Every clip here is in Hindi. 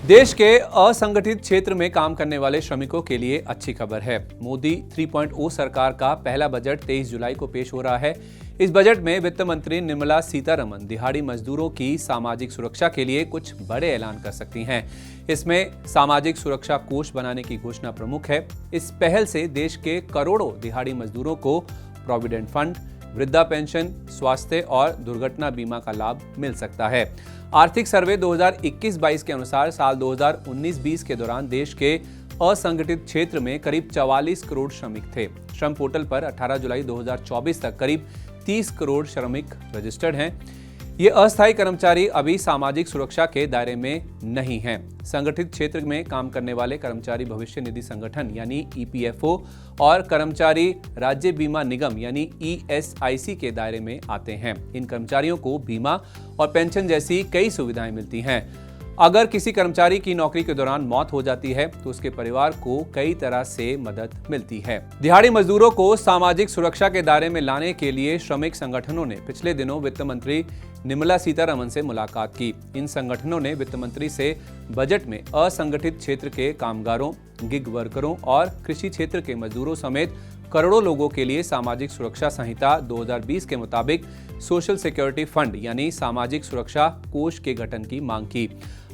देश के असंगठित क्षेत्र में काम करने वाले श्रमिकों के लिए अच्छी खबर है। मोदी 3.0 सरकार का पहला बजट 23 जुलाई को पेश हो रहा है। इस बजट में वित्त मंत्री निर्मला सीतारमण दिहाड़ी मजदूरों की सामाजिक सुरक्षा के लिए कुछ बड़े ऐलान कर सकती हैं। इसमें सामाजिक सुरक्षा कोष बनाने की घोषणा प्रमुख है। इस पहल से देश के करोड़ों दिहाड़ी मजदूरों को प्रोविडेंट फंड, वृद्धा पेंशन, स्वास्थ्य और दुर्घटना बीमा का लाभ मिल सकता है। आर्थिक सर्वे 2021-22 के अनुसार साल 2019-20 के दौरान देश के असंगठित क्षेत्र में करीब 44 करोड़ श्रमिक थे। श्रम पोर्टल पर 18 जुलाई 2024 तक करीब 30 करोड़ श्रमिक रजिस्टर्ड हैं। ये अस्थायी कर्मचारी अभी सामाजिक सुरक्षा के दायरे में नहीं हैं। संगठित क्षेत्र में काम करने वाले कर्मचारी भविष्य निधि संगठन यानी ईपीएफओ और कर्मचारी राज्य बीमा निगम यानी ईएसआईसी के दायरे में आते हैं। इन कर्मचारियों को बीमा और पेंशन जैसी कई सुविधाएं मिलती हैं। अगर किसी कर्मचारी की नौकरी के दौरान मौत हो जाती है तो उसके परिवार को कई तरह से मदद मिलती है। दिहाड़ी मजदूरों को सामाजिक सुरक्षा के दायरे में लाने के लिए श्रमिक संगठनों ने पिछले दिनों वित्त मंत्री निर्मला सीतारमण से मुलाकात की। इन संगठनों ने वित्त मंत्री से बजट में असंगठित क्षेत्र के कामगारों, गिग वर्करों और कृषि क्षेत्र के मजदूरों समेत करोड़ों लोगों के लिए सामाजिक सुरक्षा संहिता 2020 के मुताबिक सोशल सिक्योरिटी फंड यानी सामाजिक सुरक्षा कोष के गठन की मांग की।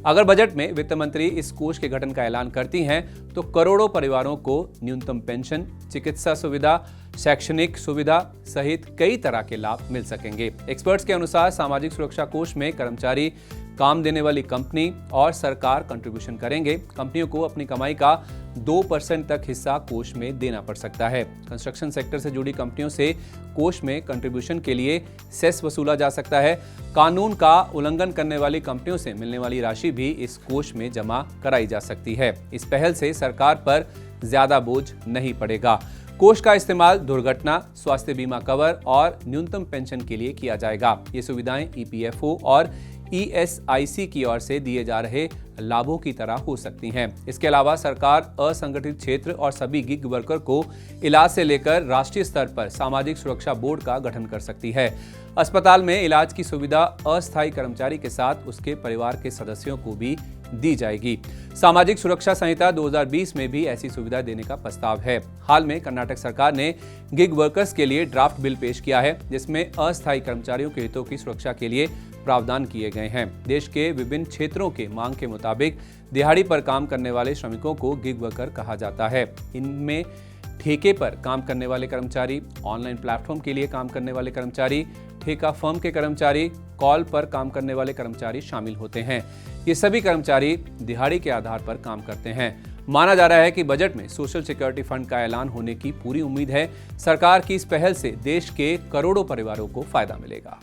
अगर बजट में वित्त मंत्री इस कोष के गठन का ऐलान करती हैं तो करोड़ों परिवारों को न्यूनतम पेंशन, चिकित्सा सुविधा, शैक्षणिक सुविधा सहित कई तरह के लाभ मिल सकेंगे। एक्सपर्ट्स के अनुसार सामाजिक सुरक्षा कोष में कर्मचारी, काम देने वाली कंपनी और सरकार कंट्रीब्यूशन करेंगे। कंपनियों को अपनी कमाई का 2% तक हिस्सा कोष में देना पड़ सकता है। कंस्ट्रक्शन सेक्टर से जुड़ी कंपनियों से कोष में कंट्रीब्यूशन के लिए सेस वसूला जा सकता है। कानून का उल्लंघन करने वाली कंपनियों से मिलने वाली राशि भी इस कोष में जमा कराई जा सकती है। इस पहल से सरकार पर ज्यादा बोझ नहीं पड़ेगा। कोष का इस्तेमाल दुर्घटना, स्वास्थ्य बीमा कवर और न्यूनतम पेंशन के लिए किया जाएगा। ये सुविधाएं ईपीएफओ और ईएसआईसी की ओर से दिए जा रहे लाभों की तरह हो सकती हैं। इसके अलावा सरकार असंगठित क्षेत्र और सभी गिग वर्कर को इलाज से लेकर राष्ट्रीय स्तर पर सामाजिक सुरक्षा बोर्ड का गठन कर सकती है। अस्पताल में इलाज की सुविधा अस्थायी कर्मचारी के साथ उसके परिवार के सदस्यों को भी दी जाएगी। सामाजिक सुरक्षा संहिता 2020 में भी ऐसी सुविधा देने का प्रस्ताव है। हाल में कर्नाटक सरकार ने गिग वर्कर्स के लिए ड्राफ्ट बिल पेश किया है, जिसमें अस्थायी कर्मचारियों के हितों की सुरक्षा के लिए प्रावधान किए गए हैं। देश के विभिन्न क्षेत्रों के मांग के मुताबिक दिहाड़ी पर काम करने वाले श्रमिकों को गिग वर्कर कहा जाता है। इनमें ठेके पर काम करने वाले कर्मचारी, ऑनलाइन प्लेटफॉर्म के लिए काम करने वाले कर्मचारी, ठेका फर्म के कर्मचारी, कॉल पर काम करने वाले कर्मचारी शामिल होते हैं। ये सभी कर्मचारी दिहाड़ी के आधार पर काम करते हैं। माना जा रहा है कि बजट में सोशल सिक्योरिटी फंड का ऐलान होने की पूरी उम्मीद है। सरकार की इस पहल से देश के करोड़ों परिवारों को फायदा मिलेगा।